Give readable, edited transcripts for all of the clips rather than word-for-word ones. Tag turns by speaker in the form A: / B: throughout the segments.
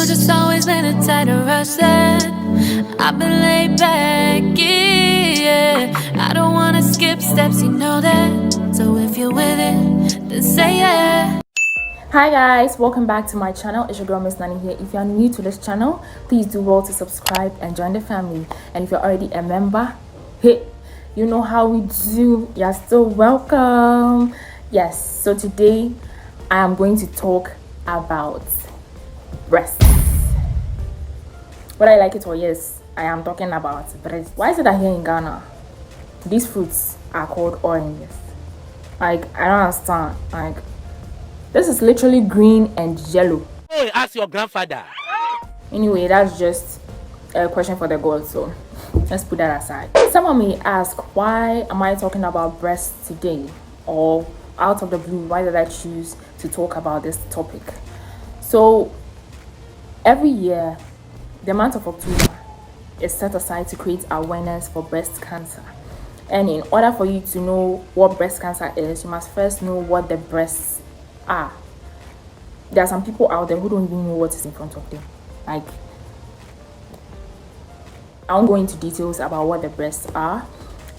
A: just always been a tighter rush that I've been laid back, yeah. I don't wanna skip steps, you know that. So if you're with it, then say yeah.
B: Hi guys, welcome back to my channel. It's your girl Miss Nani here. If you are new to this channel, please do well to subscribe and join the family. And if you're already a member, hey, you know how we do. You're still welcome. Yes, so today I am going to talk about breasts. Whether I like it or yes, I am talking about breasts. Why is it that here in Ghana these fruits are called oranges? Like, I don't understand. Like, this is literally green and yellow.
C: Oh, ask your grandfather.
B: Anyway, that's just a question for the gods, so let's put that aside. Someone may ask, why am I talking about breasts today? Or out of the blue, why did I choose to talk about this topic? So every year, the month of October is set aside to create awareness for breast cancer. And in order for you to know what breast cancer is, you must first know what the breasts are. There are some people out there who don't even know what is in front of them. Like, I won't go into details about what the breasts are,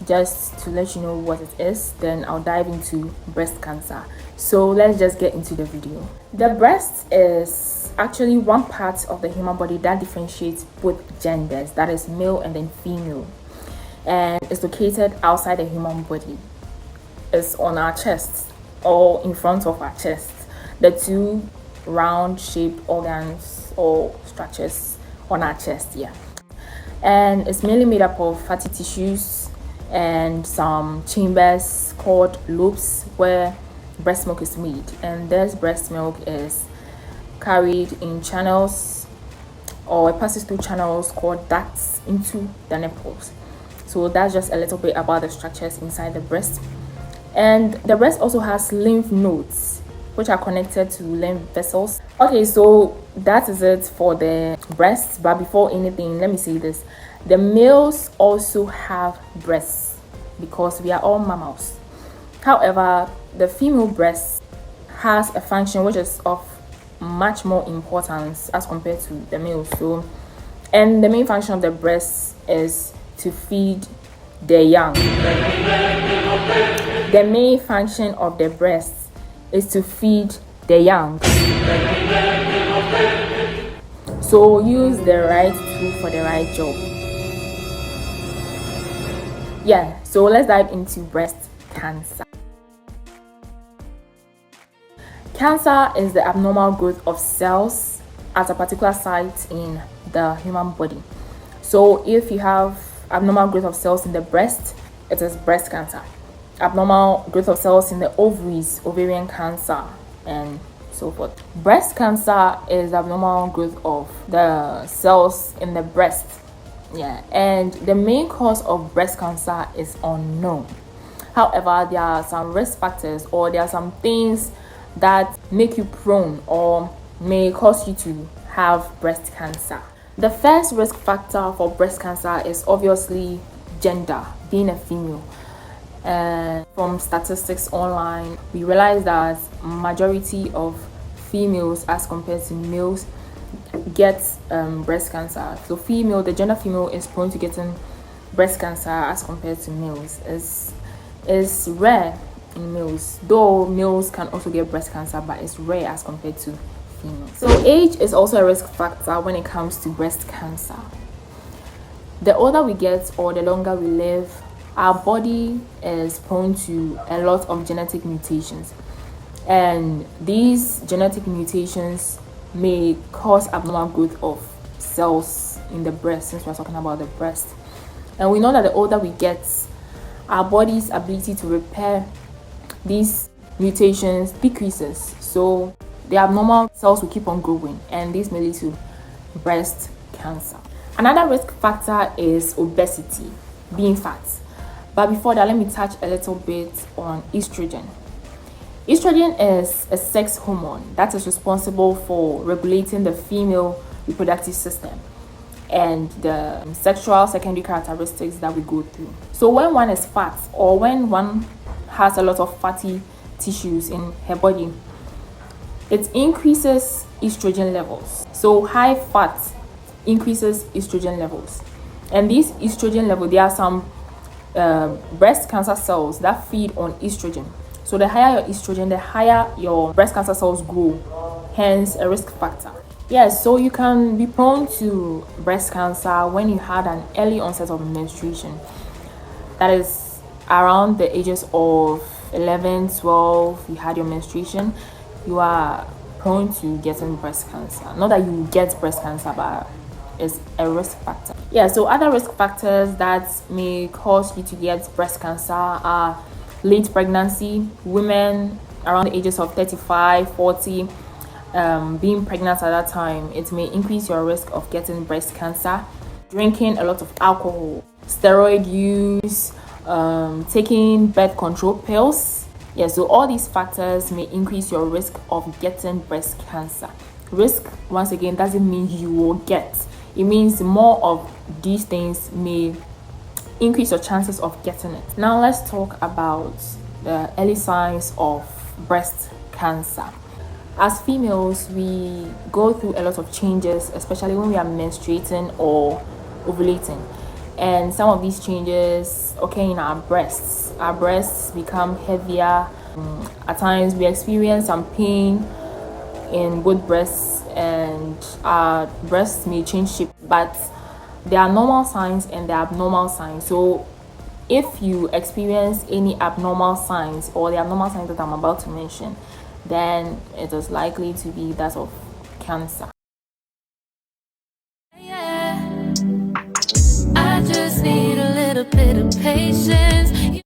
B: just to let you know what it is. Then I'll dive into breast cancer. So let's just get into the video. The breast is actually one part of the human body that differentiates both genders, that is male and then female, and it's located outside the human body. It's on our chest or in front of our chest, the two round shaped organs or structures on our chest, yeah. And it's mainly made up of fatty tissues and some chambers called lobes where breast milk is made. And this breast milk is carried in channels, or it passes through channels called ducts into the nipples. So that's just a little bit about the structures inside the breast. And the breast also has lymph nodes, which are connected to lymph vessels. Okay, so that is it for the breasts. But before anything, let me say this. The males also have breasts because we are all mammals. However, the female breast has a function which is of much more importance as compared to the male. So, and the main function of the breast is to feed the young. The main function of the breast is to feed the young. So use the right tool for the right job. Yeah, so let's dive into breast cancer. Cancer is the abnormal growth of cells at a particular site in the human body. So if you have abnormal growth of cells in the breast, it is breast cancer. Abnormal growth of cells in the ovaries, ovarian cancer, and so forth. Breast cancer is abnormal growth of the cells in the breast. Yeah, and the main cause of breast cancer is unknown. However, there are some risk factors, or there are some things that make you prone or may cause you to have breast cancer. The first risk factor for breast cancer is obviously gender, being a female. From statistics online, we realize that majority of females as compared to males get breast cancer. So the gender female is prone to getting breast cancer as compared to males. It's rare in males, though males can also get breast cancer, but it's rare as compared to females. So age is also a risk factor when it comes to breast cancer. The older we get or the longer we live, our body is prone to a lot of genetic mutations, and these genetic mutations may cause abnormal growth of cells in the breast, since we're talking about the breast. And we know that the older we get, our body's ability to repair these mutations decreases, so the abnormal cells will keep on growing, and this may lead to breast cancer. Another risk factor is obesity, being fat. But before that, let me touch a little bit on estrogen. Estrogen is a sex hormone that is responsible for regulating the female reproductive system and the sexual secondary characteristics that we go through. So when one is fat, or when one has a lot of fatty tissues in her body, it increases estrogen levels. So high fat increases estrogen levels, and these estrogen level, there are some breast cancer cells that feed on estrogen. So the higher your estrogen, the higher your breast cancer cells grow, hence a risk factor. Yes, so you can be prone to breast cancer when you had an early onset of menstruation, that is around the ages of 11, 12, you had your menstruation, you are prone to getting breast cancer. Not that you get breast cancer, but it's a risk factor. Yeah, so other risk factors that may cause you to get breast cancer are late pregnancy, women around the ages of 35, 40, being pregnant at that time, it may increase your risk of getting breast cancer. Drinking a lot of alcohol, steroid use, taking birth control pills. Yeah, so all these factors may increase your risk of getting breast cancer. Risk, once again, doesn't mean you will get. It means more of these things may increase your chances of getting it. Now let's talk about the early signs of breast cancer. As females, we go through a lot of changes, especially when we are menstruating or ovulating, and some of these changes occur in our breasts. Our breasts become heavier. At times we experience some pain in both breasts, and our breasts may change shape, but there are normal signs and there are abnormal signs. So if you experience any abnormal signs or the abnormal signs that I'm about to mention, then it is likely to be that of cancer.
A: Yeah, I just need a little bit of patience.